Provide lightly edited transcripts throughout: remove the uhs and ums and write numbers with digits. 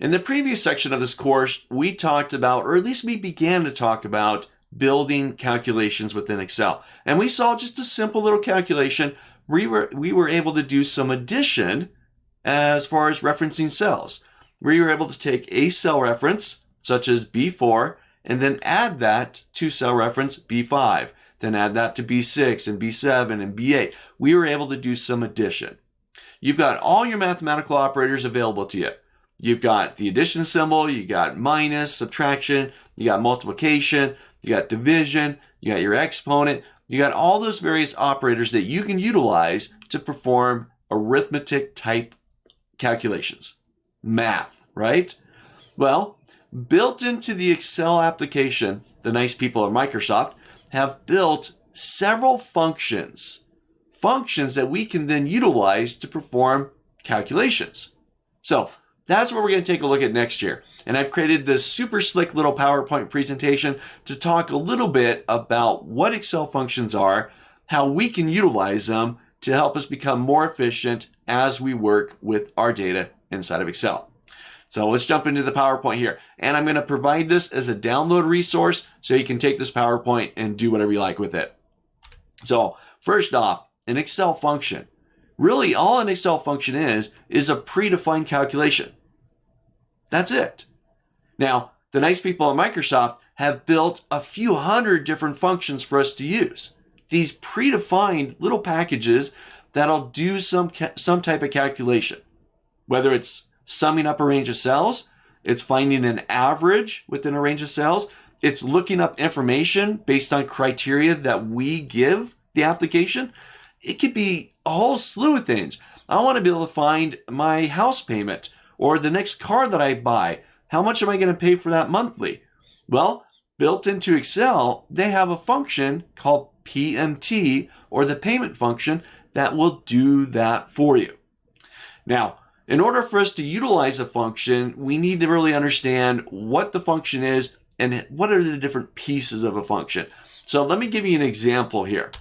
In the previous section of this course, we talked about, or at least we began to talk about, building calculations within Excel. And we saw just a simple little calculation. We were able to do some addition as far as referencing cells. We were able to take a cell reference, such as B4, and then add that to cell reference B5. Then add that to B6 and B7 and B8. We were able to do some addition. You've got all your mathematical operators available to you. You've got the addition symbol, you got minus, subtraction, you got multiplication, you got division, you got your exponent, you got all those various operators that you can utilize to perform arithmetic type calculations. Math, right? Well, built into the Excel application, the nice people at Microsoft have built several functions that we can then utilize to perform calculations. So that's what we're going to take a look at next year. And I've created this super slick little PowerPoint presentation to talk a little bit about what Excel functions are, how we can utilize them to help us become more efficient as we work with our data inside of Excel. So let's jump into the PowerPoint here. And I'm going to provide this as a download resource so you can take this PowerPoint and do whatever you like with it. So first off, an Excel function. Really, all an Excel function is a predefined calculation. That's it. Now, the nice people at Microsoft have built a few hundred different functions for us to use. These predefined little packages that'll do some type of calculation. Whether it's summing up a range of cells, it's finding an average within a range of cells, it's looking up information based on criteria that we give the application. It could be a whole slew of things. I want to be able to find my house payment or the next car that I buy. How much am I going to pay for that monthly? Well, built into Excel, they have a function called PMT, or the payment function, that will do that for you. Now, in order for us to utilize a function, we need to really understand what the function is and what are the different pieces of a function. So let me give you an example here.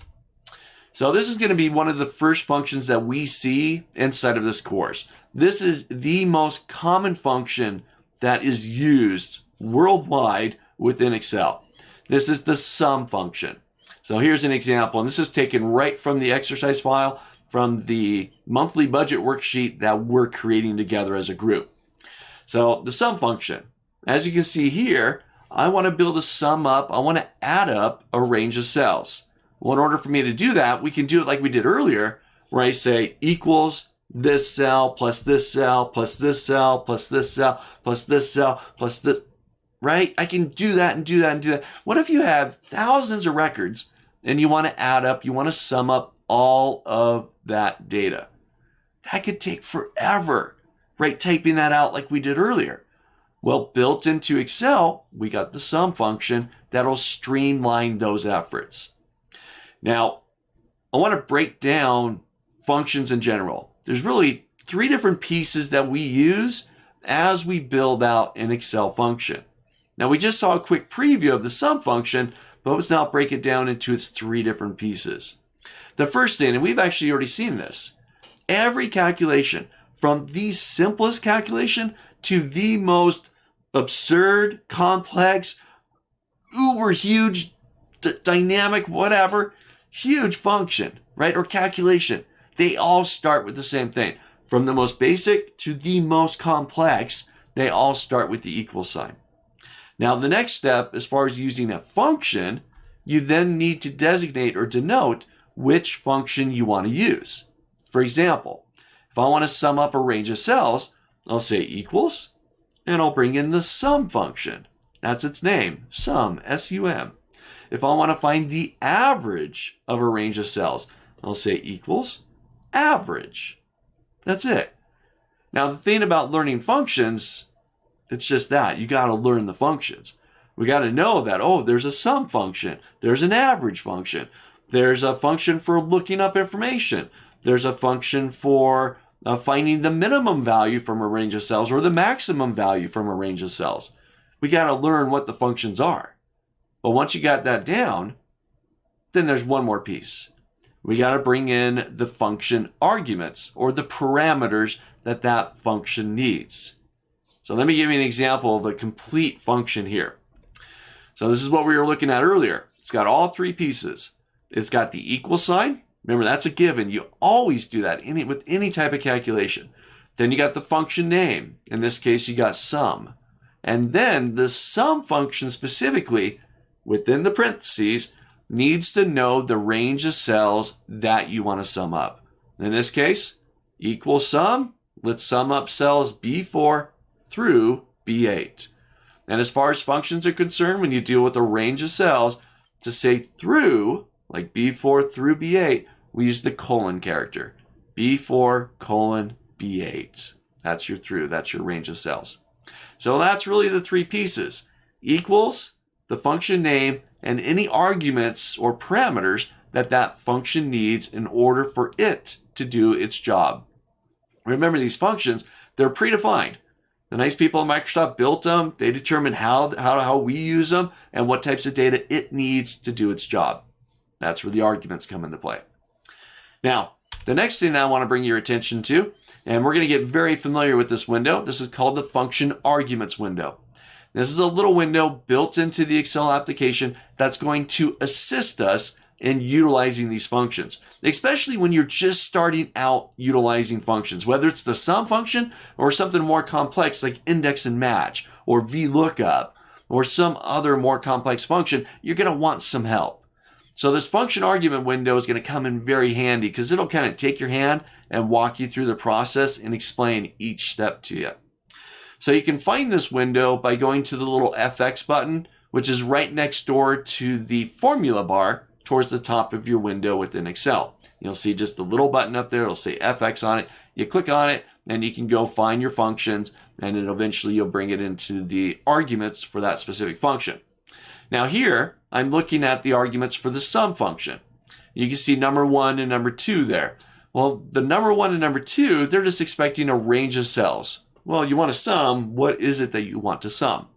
So this is going to be one of the first functions that we see inside of this course. This is the most common function that is used worldwide within Excel. This is the sum function. So here's an example, and this is taken right from the exercise file from the monthly budget worksheet that we're creating together as a group. So the sum function, as you can see here, I want to build a sum up. I want to add up a range of cells. Well, in order for me to do that, we can do it like we did earlier, where I say equals this cell plus this cell plus this cell plus this cell plus this cell plus this, right? I can do that and do that and do that. What if you have thousands of records and you want to add up, you want to sum up all of that data? That could take forever, right? Typing that out like we did earlier. Well, built into Excel, we got the sum function that'll streamline those efforts. Now, I want to break down functions in general. There's really three different pieces that we use as we build out an Excel function. Now, we just saw a quick preview of the sum function, but let's now break it down into its three different pieces. The first thing, and we've actually already seen this, every calculation, from the simplest calculation to the most absurd, complex, uber huge, dynamic, whatever, huge function, right, or calculation, they all start with the same thing. From the most basic to the most complex, they all start with the equal sign. Now, the next step, as far as using a function, you then need to designate or denote which function you want to use. For example, if I want to sum up a range of cells, I'll say equals, and I'll bring in the sum function. That's its name, sum, S-U-M. If I want to find the average of a range of cells, I'll say equals average. That's it. Now, the thing about learning functions, it's just that. You got to learn the functions. We got to know that, oh, there's a sum function. There's an average function. There's a function for looking up information. There's a function for finding the minimum value from a range of cells or the maximum value from a range of cells. We got to learn what the functions are. But once you got that down, then there's one more piece. We got to bring in the function arguments or the parameters that that function needs. So let me give you an example of a complete function here. So this is what we were looking at earlier. It's got all three pieces. It's got the equal sign. Remember, that's a given. You always do that with any type of calculation. Then you got the function name. In this case, you got sum. And then the sum function specifically, within the parentheses, needs to know the range of cells that you want to sum up. In this case, equal sum. Let's sum up cells B4 through B8. And as far as functions are concerned, when you deal with a range of cells, to say through, like B4 through B8, we use the colon character. B4 colon B8. That's your through. That's your range of cells. So that's really the three pieces. Equals, the function name, and any arguments or parameters that that function needs in order for it to do its job. Remember, these functions, they're predefined. The nice people at Microsoft built them. They determined how we use them and what types of data it needs to do its job. That's where the arguments come into play. Now, the next thing that I want to bring your attention to, and we're going to get very familiar with this window. This is called the function arguments window. This is a little window built into the Excel application that's going to assist us in utilizing these functions, especially when you're just starting out utilizing functions, whether it's the sum function or something more complex like index and match or VLOOKUP or some other more complex function. You're going to want some help. So this function argument window is going to come in very handy because it'll kind of take your hand and walk you through the process and explain each step to you. So you can find this window by going to the little FX button, which is right next door to the formula bar towards the top of your window within Excel. You'll see just a little button up there. It'll say FX on it. You click on it and you can go find your functions, and eventually you'll bring it into the arguments for that specific function. Now here, I'm looking at the arguments for the sum function. You can see number 1 and number 2 there. Well, the number 1 and number 2, they're just expecting a range of cells. Well, you want to sum, what is it that you want to sum?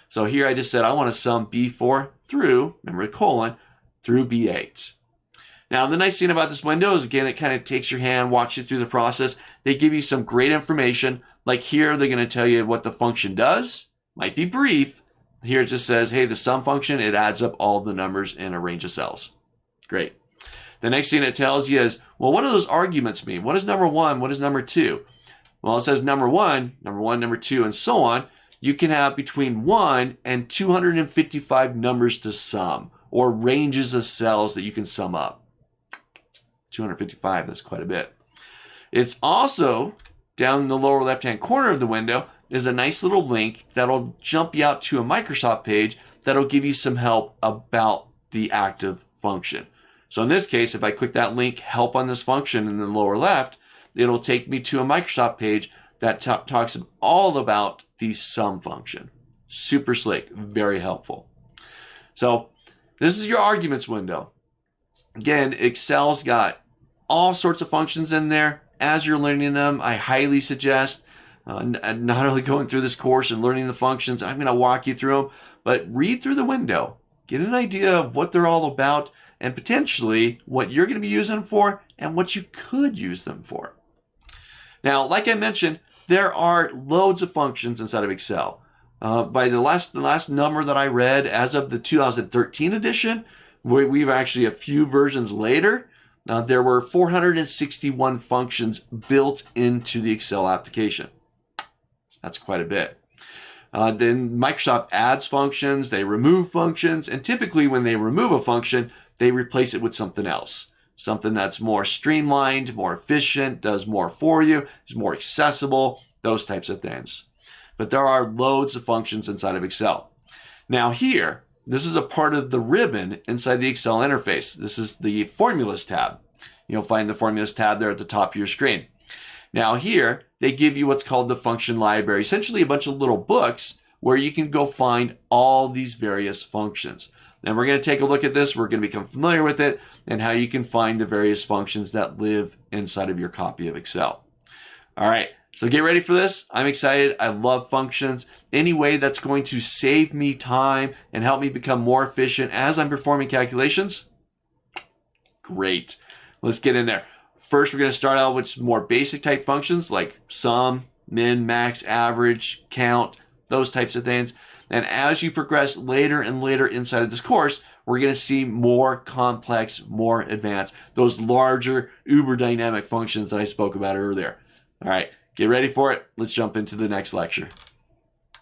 So here I just said I want to sum B4 through, remember colon, through B8. Now the nice thing about this window is, again, it kind of takes your hand, walks you through the process. They give you some great information. Like here, they're going to tell you what the function does. Might be brief. Here it just says, hey, the sum function, it adds up all the numbers in a range of cells. Great. The next thing it tells you is, well, what do those arguments mean? What is number 1? What is number 2? Well, it says number 1, number 2, and so on. You can have between 1 and 255 numbers to sum, or ranges of cells that you can sum up. 255, that's quite a bit. It's also, down in the lower left-hand corner of the window, is a nice little link that'll jump you out to a Microsoft page that'll give you some help about the active function. So in this case, if I click that link, help on this function in the lower left, it'll take me to a Microsoft page that talks all about the sum function. Super slick, very helpful. So this is your arguments window. Again, Excel's got all sorts of functions in there. As you're learning them, I highly suggest not only going through this course and learning the functions, I'm going to walk you through them, but read through the window. Get an idea of what they're all about and potentially what you're going to be using them for and what you could use them for. Now, like I mentioned, there are loads of functions inside of Excel. By the last number that I read, as of the 2013 edition, we've actually a few versions later, there were 461 functions built into the Excel application. That's quite a bit. Then Microsoft adds functions, they remove functions, and typically when they remove a function, they replace it with something else. Something that's more streamlined, more efficient, does more for you, is more accessible, those types of things. But there are loads of functions inside of Excel. Now here, this is a part of the ribbon inside the Excel interface. This is the Formulas tab. You'll find the Formulas tab there at the top of your screen. Now here, they give you what's called the function library, essentially a bunch of little books where you can go find all these various functions. And we're going to take a look at this. We're going to become familiar with it and how you can find the various functions that live inside of your copy of Excel. All right, so get ready for this. I'm excited. I love functions. Any way that's going to save me time and help me become more efficient as I'm performing calculations, great. Let's get in there. First, we're going to start out with some more basic type functions like sum, min, max, average, count, those types of things. And as you progress later and later inside of this course, we're going to see more complex, more advanced, those larger uber dynamic functions that I spoke about earlier. All right, get ready for it. Let's jump into the next lecture.